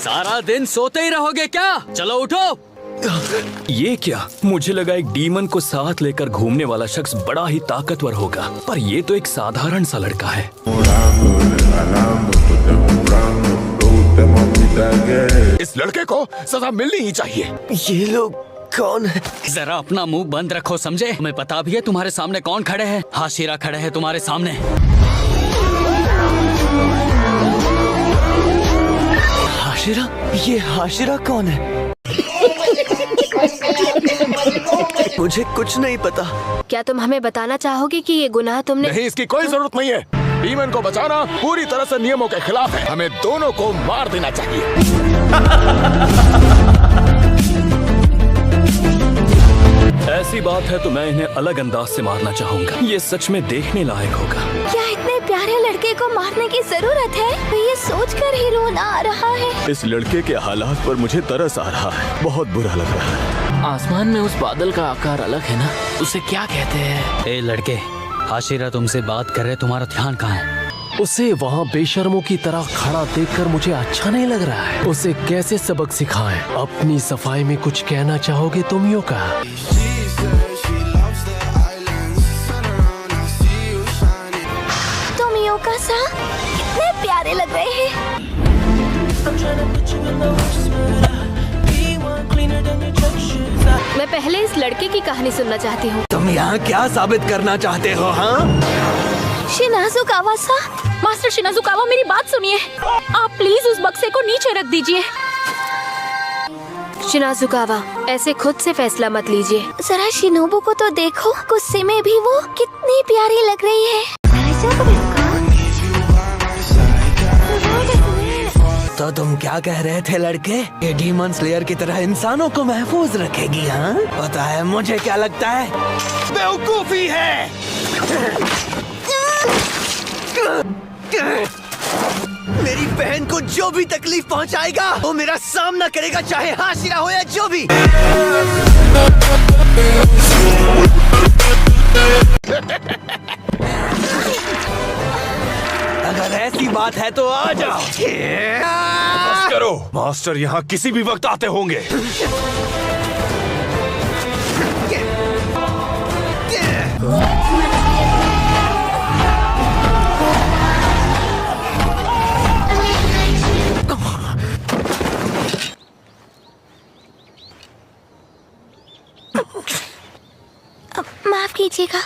सारा दिन सोते ही रहोगे क्या? चलो उठो। ये क्या? मुझे लगा एक डीमन को साथ लेकर घूमने वाला शख्स बड़ा ही ताकतवर होगा, पर ये तो एक साधारण सा लड़का है। इस लड़के को सजा मिलनी ही चाहिए। ये लोग कौन है? जरा अपना मुंह बंद रखो, समझे? हमें पता भी है तुम्हारे सामने कौन खड़े हैं। हाशिरा खड़े हैं तुम्हारे सामने। हाशिरा? ये हाशिरा कौन है? मुझे कुछ नहीं पता। क्या तुम हमें बताना चाहोगे कि ये गुनाह तुमने? नहीं, इसकी कोई जरूरत नहीं है। डीमन को बचाना पूरी तरह से नियमों के खिलाफ है। हमें दोनों को मार देना चाहिए। ऐसी बात है तो मैं इन्हें अलग अंदाज से मारना चाहूँगा। ये सच में देखने लायक होगा। क्या इतने प्यारे लड़के को मारने की जरूरत है? ये सोचकर ही रोना आ रहा है। इस लड़के के हालात पर मुझे तरस आ रहा है। बहुत बुरा लग रहा है। आसमान में उस बादल का आकार अलग है ना, उसे क्या कहते हैं? ए लड़के, हाशिरा तुमसे बात कर रहे, तुम्हारा ध्यान कहाँ है? उसे वहाँ बेशर्मों की तरह खड़ा देखकर मुझे अच्छा नहीं लग रहा है। उसे कैसे सबक सिखाएं? अपनी सफाई में कुछ कहना चाहोगे तुम यो का? तुम यो का सा कितने प्यारे लग रहे हैं। मैं पहले इस लड़के की कहानी सुनना चाहती हूँ। तुम यहाँ क्या साबित करना चाहते हो? हाँ, शिनाजुकावा सा। मास्टर शिनाजुकावा, मेरी बात सुनिए। आप प्लीज उस बक्से को नीचे रख दीजिए। शिनाजुकावा, ऐसे खुद से फैसला मत लीजिए। जरा शिनोबू को तो देखो, गुस्से में भी वो कितनी प्यारी लग रही है। तो तुम क्या कह रहे थे लड़के? ये डीमन स्लेयर की तरह इंसानों को महफूज रखेगी? हाँ, पता है मुझे क्या लगता है? बेवकूफी है। मेरी बहन को जो भी तकलीफ पहुंचाएगा वो मेरा सामना करेगा, चाहे हाशिरा हो या जो भी। अगर ऐसी बात है तो आ जाओ। बस करो, मास्टर यहाँ किसी भी वक्त आते होंगे। माफ कीजिएगा।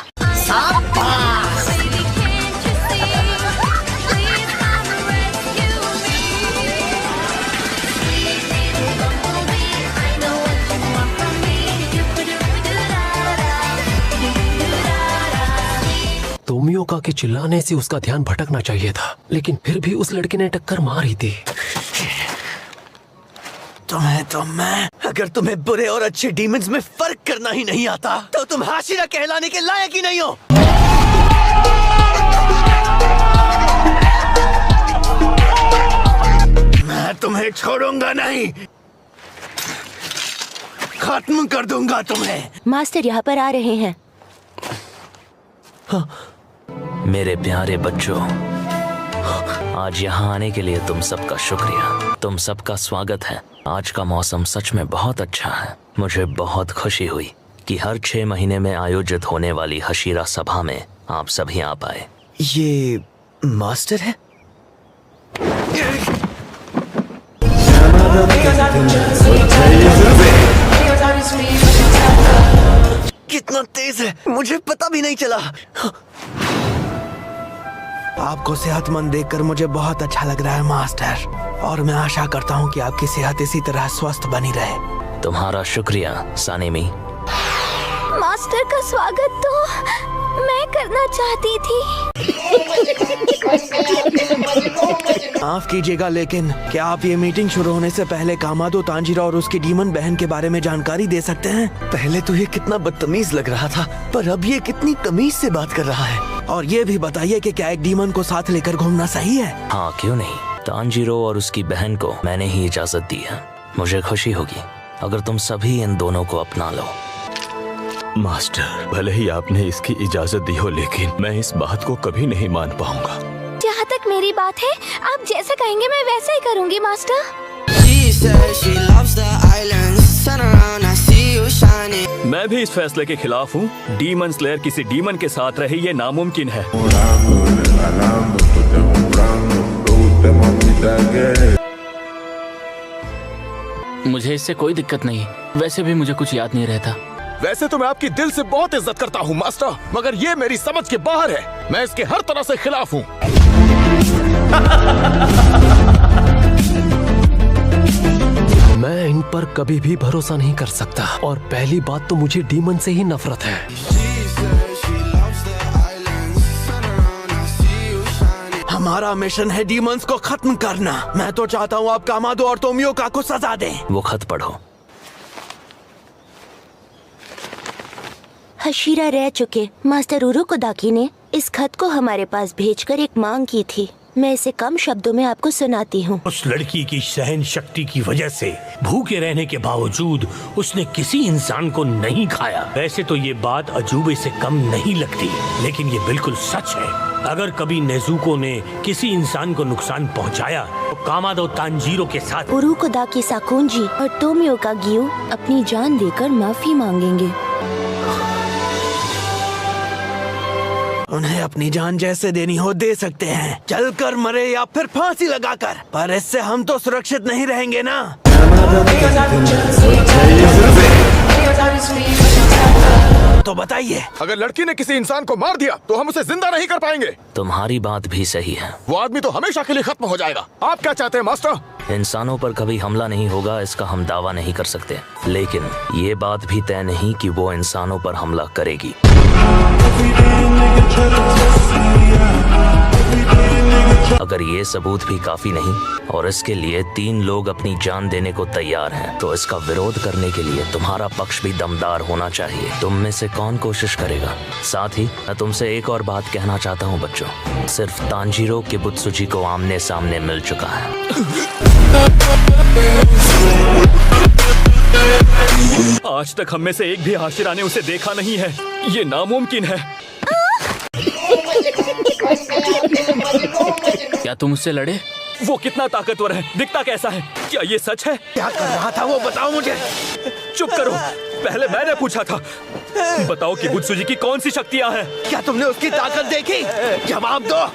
तोमियोका के चिल्लाने से उसका ध्यान भटकना चाहिए था, लेकिन फिर भी उस लड़के ने टक्कर मार ही दी। तुम्हें तो मैं, अगर तुम्हें बुरे और अच्छे डीमंस में फर्क करना ही नहीं आता तो तुम हाशिरा कहलाने के लायक ही नहीं हो। मैं तुम्हें छोड़ूंगा नहीं, खत्म कर दूंगा तुम्हें। मास्टर यहाँ पर आ रहे हैं। मेरे प्यारे बच्चों, आज यहाँ आने के लिए तुम सबका शुक्रिया। तुम सबका स्वागत है। आज का मौसम सच में बहुत अच्छा है। मुझे बहुत खुशी हुई कि हर 6 महीने में आयोजित होने वाली हाशिरा सभा में आप सभी आ पाए। ये मास्टर है? कितना तेज है, मुझे पता भी नहीं चला। आपको सेहतमंद देखकर मुझे बहुत अच्छा लग रहा है मास्टर, और मैं आशा करता हूँ कि आपकी सेहत इसी तरह स्वस्थ बनी रहे। तुम्हारा शुक्रिया सानिमी। मास्टर का स्वागत तो मैं करना चाहती थी। माफ कीजिएगा, लेकिन क्या आप ये मीटिंग शुरू होने से पहले कामादो तांजीरो और उसकी डीमन बहन के बारे में जानकारी दे सकते हैं? पहले तो ये कितना बदतमीज लग रहा था, पर अब ये कितनी तमीज से बात कर रहा है। और ये भी बताइए कि क्या एक डीमन को साथ लेकर घूमना सही है? हाँ, क्यों नहीं। तांजीरो और उसकी बहन को मैंने ही इजाजत दी है। मुझे खुशी होगी अगर तुम सभी इन दोनों को अपना लो। मास्टर, भले ही आपने इसकी इजाजत दी हो, लेकिन मैं इस बात को कभी नहीं मान पाऊंगा। जहाँ तक मेरी बात है, आप जैसा कहेंगे मैं वैसा ही करूँगी मास्टर। मैं भी इस फैसले के खिलाफ हूँ। डीमन स्लेयर किसी डीमन के साथ रहे, ये नामुमकिन है। मुझे इससे कोई दिक्कत नहीं, वैसे भी मुझे कुछ याद नहीं रहता। वैसे तो मैं आपकी दिल से बहुत इज्जत करता हूँ मास्टर, मगर ये मेरी समझ के बाहर है। मैं इसके हर तरह से खिलाफ हूँ। मैं इन पर कभी भी भरोसा नहीं कर सकता, और पहली बात तो मुझे डीमन से ही नफरत है। हमारा मिशन है डीमंस को खत्म करना। मैं तो चाहता हूँ आप कामादो और तोमियोका को सजा दें। वो खत पढ़ो। हशीरा रह चुके मास्टर उरुकोदाकी ने इस खत को हमारे पास भेजकर एक मांग की थी। मैं इसे कम शब्दों में आपको सुनाती हूँ। उस लड़की की सहन शक्ति की वजह से भूखे रहने के बावजूद उसने किसी इंसान को नहीं खाया। वैसे तो ये बात अजूबे से कम नहीं लगती, लेकिन ये बिल्कुल सच है। अगर कभी नेजुको ने किसी इंसान को नुकसान पहुंचाया तो कामादो तांजीरो के साथ उरुकोदाकी साकुंजी और तोमियोका गियो अपनी जान देकर माफी मांगेंगे। उन्हें अपनी जान जैसे देनी हो दे सकते हैं, चलकर मरे या फिर फांसी लगाकर, पर इससे हम तो सुरक्षित नहीं रहेंगे ना। तो बताइए, अगर लड़की ने किसी इंसान को मार दिया तो हम उसे जिंदा नहीं कर पाएंगे। तुम्हारी बात भी सही है। वो आदमी तो हमेशा के लिए खत्म हो जाएगा। आप क्या चाहते हैं मास्टर? इंसानों पर कभी हमला नहीं होगा, इसका हम दावा नहीं कर सकते, लेकिन ये बात भी तय नहीं कि वो इंसानों पर हमला करेगी। अगर ये सबूत भी काफी नहीं और इसके लिए 3 लोग अपनी जान देने को तैयार हैं, तो इसका विरोध करने के लिए तुम्हारा पक्ष भी दमदार होना चाहिए। तुम में से कौन कोशिश करेगा? साथ ही मैं तुमसे एक और बात कहना चाहता हूँ बच्चों, सिर्फ तांजीरो किबुत्सुजी को आमने सामने मिल चुका है। आज तक हम में से एक भी हाशिरा ने उसे देखा नहीं है, ये नामुमकिन है। क्या तुम उससे लड़े? वो कितना ताकतवर है, दिखता कैसा है? क्या ये सच है? क्या कर रहा था वो बताओ मुझे। चुप करो, पहले मैंने पूछा था। बताओ कि किबुत्सुजी की कौन सी शक्तियाँ हैं? क्या तुमने उसकी ताकत देखी? जवाब दो।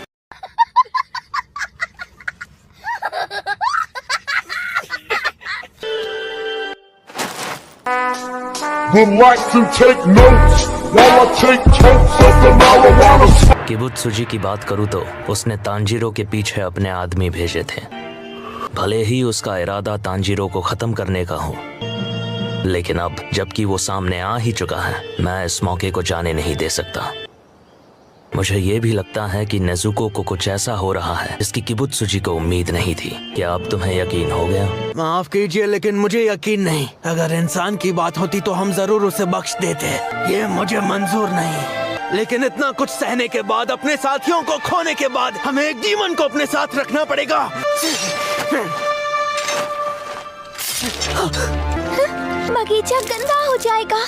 किबुत्सुजी की बात करूँ तो उसने तांजीरो के पीछे अपने आदमी भेजे थे। भले ही उसका इरादा तांजीरो को खत्म करने का हो, लेकिन अब जबकि वो सामने आ ही चुका है, मैं इस मौके को जाने नहीं दे सकता। मुझे ये भी लगता है कि नेजुको को कुछ ऐसा हो रहा है जिसकी किबुत्सुजी को उम्मीद नहीं थी। क्या अब तुम्हें यकीन हो गया? माफ कीजिए, लेकिन मुझे यकीन नहीं। अगर इंसान की बात होती तो हम जरूर उसे बख्श देते। ये मुझे मंजूर नहीं, लेकिन इतना कुछ सहने के बाद, अपने साथियों को खोने के बाद, हमें एक डीमन को अपने साथ रखना पड़ेगा। बगीचा गंदा हो जाएगा।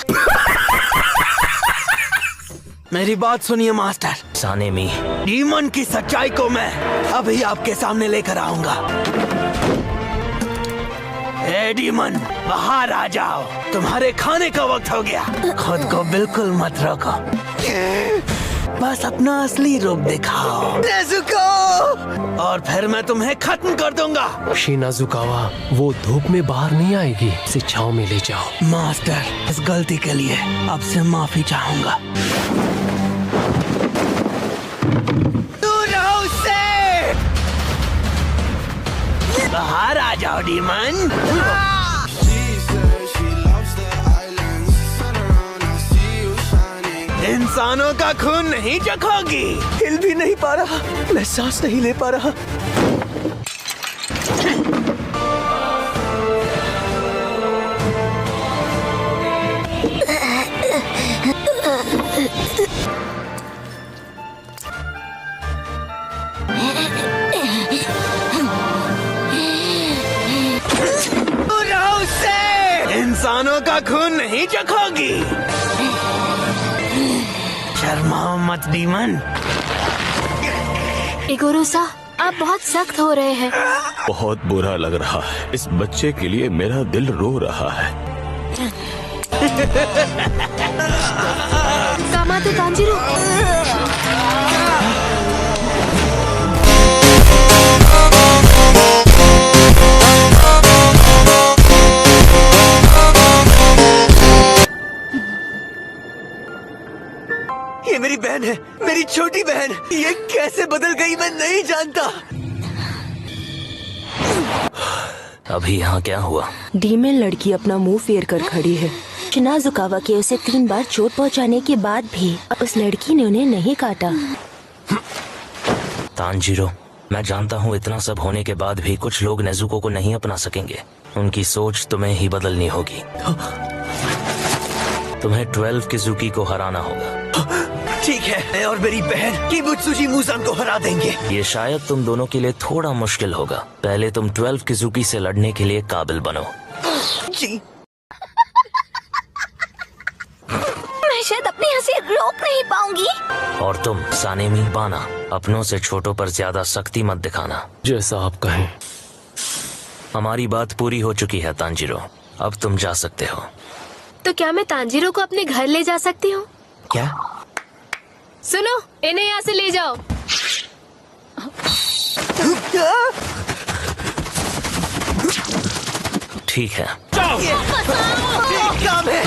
मेरी बात सुनिए मास्टर। सानेमी, डीमन की सच्चाई को मैं अभी आपके सामने लेकर आऊंगा। ए डीमन, बाहर आ जाओ, तुम्हारे खाने का वक्त हो गया। खुद को बिल्कुल मत रोको, बस अपना असली रूप दिखाओ नेजुको, और फिर मैं तुम्हें खत्म कर दूंगा। शिनाजुकावा, वो धूप में बाहर नहीं आएगी, इसे छांव में ले जाओ। मास्टर, इस गलती के लिए आपसे माफी चाहूंगा। दूर रहो उससे। बाहर आ जाओ डीमन। इंसानों का खून नहीं चखोगी। हिल भी नहीं पा रहा, मैं सांस नहीं ले पा रहा। इंसानों का खून नहीं चखोगी। शर्माओ मत डीमन। इगोरुसा, आप बहुत सख्त हो रहे हैं। बहुत बुरा लग रहा है। इस बच्चे के लिए मेरा दिल रो रहा है। कामादो तांजीरो। ये मेरी बहन है, मेरी छोटी बहन। ये कैसे बदल गई मैं नहीं जानता। अभी यहाँ क्या हुआ? डीमन लड़की अपना मुंह फेर कर खड़ी है। शिनाजुकावा के उसे 3 बार चोट पहुंचाने के बाद भी उस लड़की ने उन्हें नहीं काटा। तांजीरो, मैं जानता हूँ इतना सब होने के बाद भी कुछ लोग नेजुको को नहीं अपना सकेंगे। उनकी सोच तुम्हें ही बदलनी होगी। तुम्हें 12 किजुकी को हराना होगा। ठीक है, मैं और मेरी बहन किबुत्सुजी मुसान को हरा देंगे। ये शायद तुम दोनों के लिए थोड़ा मुश्किल होगा। पहले तुम 12 किजुकी से लड़ने के लिए काबिल बनो। जी। मैं शायद अपनी हंसी रोक नहीं पाऊंगी। और तुम सानेमी बाना, अपनों से छोटों पर ज्यादा सख्ती मत दिखाना। जैसा आप कहें। हमारी बात पूरी हो चुकी है तांजीरो, अब तुम जा सकते हो। तो क्या मैं तांजीरो को अपने घर ले जा सकती हूँ? क्या? सुनो, इन्हें यहाँ से ले जाओ। ठीक है। ये काम है।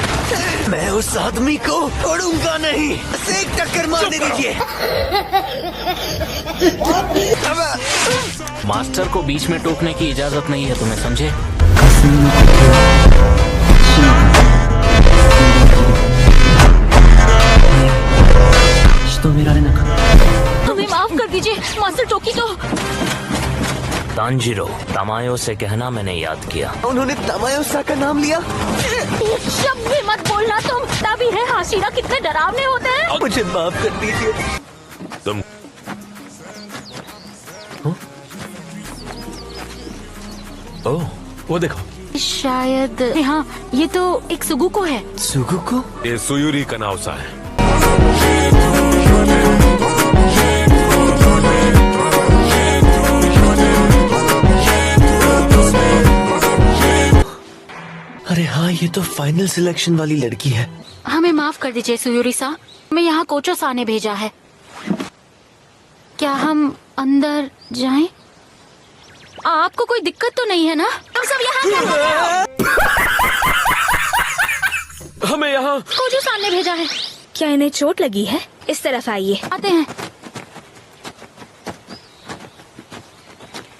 मैं उस आदमी को छोड़ूंगा नहीं। इसे एक टक्कर मारने दीजिए। मास्टर को बीच में टोकने की इजाजत नहीं है, तुम्हें समझे? हमें माफ कर दीजिए मास्टर टोकी को। तांजीरो, तमायो से कहना मैंने याद किया। उन्होंने तमायोसा का नाम लिया। ये शब्द भी मत बोलना तुम। तभी है हाशिरा कितने डरावने होते हैं। मुझे माफ कर दीजिए। तुम ओह, वो देखो। शायद हाँ, ये तो एक सुगुको है। सुगुको? ये सुयुरी का नावसा है। अरे हाँ, ये तो फाइनल सिलेक्शन वाली लड़की है। हमें माफ कर दीजिए सुयूरी-सा, मैं यहाँ कोचो-सा ने भेजा है। क्या हम अंदर जाएं? आपको कोई दिक्कत तो नहीं है ना? तुम सब यहाँ हमें यहाँ कोचो-सा ने भेजा है। क्या इन्हें चोट लगी है? इस तरफ आइए। आते हैं।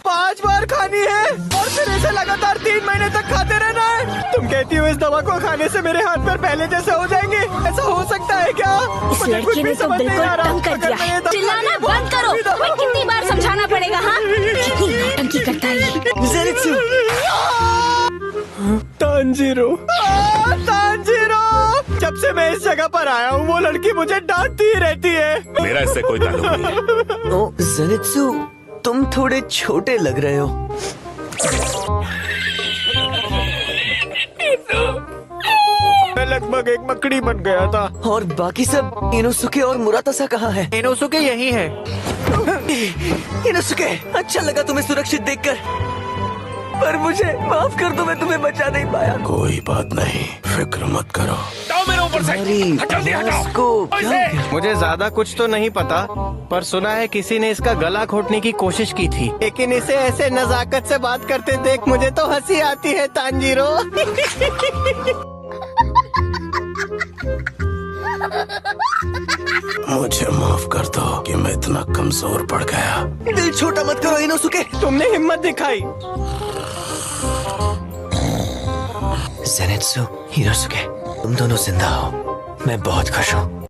5 बार खानी है और फिर ऐसे लगातार 3 महीने तक खाते रहना है। तुम कहती हो इस दवा को खाने से मेरे हाथ पैर पहले जैसे हो जाएंगे? ऐसा हो सकता है क्या? इस लड़की ने तो बिल्कुल तंग कर दिया है। चिल्लाना बंद करो। तुम्हें कितनी बार समझाना पड़ेगा? हाँ, कितनी नौटंकी करता है ये। ज़ेनित्सु! तांजीरो! तांजीरो! जब से मैं इस जगह पर आया हूँ वो लड़की मुझे डांटती ही रहती है। मेरा इससे कोई ताल्लुक नहीं है। ओ ज़ेनित्सु, तुम थोड़े छोटे लग रहे हो। मैं लगभग एक मकड़ी बन गया था। और बाकी सब इनोसुके और मुरातासा कहाँ है? इनोसुके यही है। इनोसुके, अच्छा लगा तुम्हें सुरक्षित देखकर, पर मुझे माफ कर दो, मैं तुम्हें बचा नहीं पाया। कोई बात नहीं, फिक्र मत करो। मेरे ऊपर से जल्दी हटाओ। मुझे ज्यादा कुछ तो नहीं पता, पर सुना है किसी ने इसका गला घोटने की कोशिश की थी, लेकिन इसे ऐसे नजाकत से बात करते देख मुझे तो हंसी आती है तांजीरो। मुझे माफ कर दो कि मैं इतना कमजोर पड़ गया। दिल छोटा मत करो इनोसुके। तुमने हिम्मत दिखाई। ज़ेनित्सु, इनोसुके, तुम दोनों जिंदा हो, मैं बहुत खुश हूँ।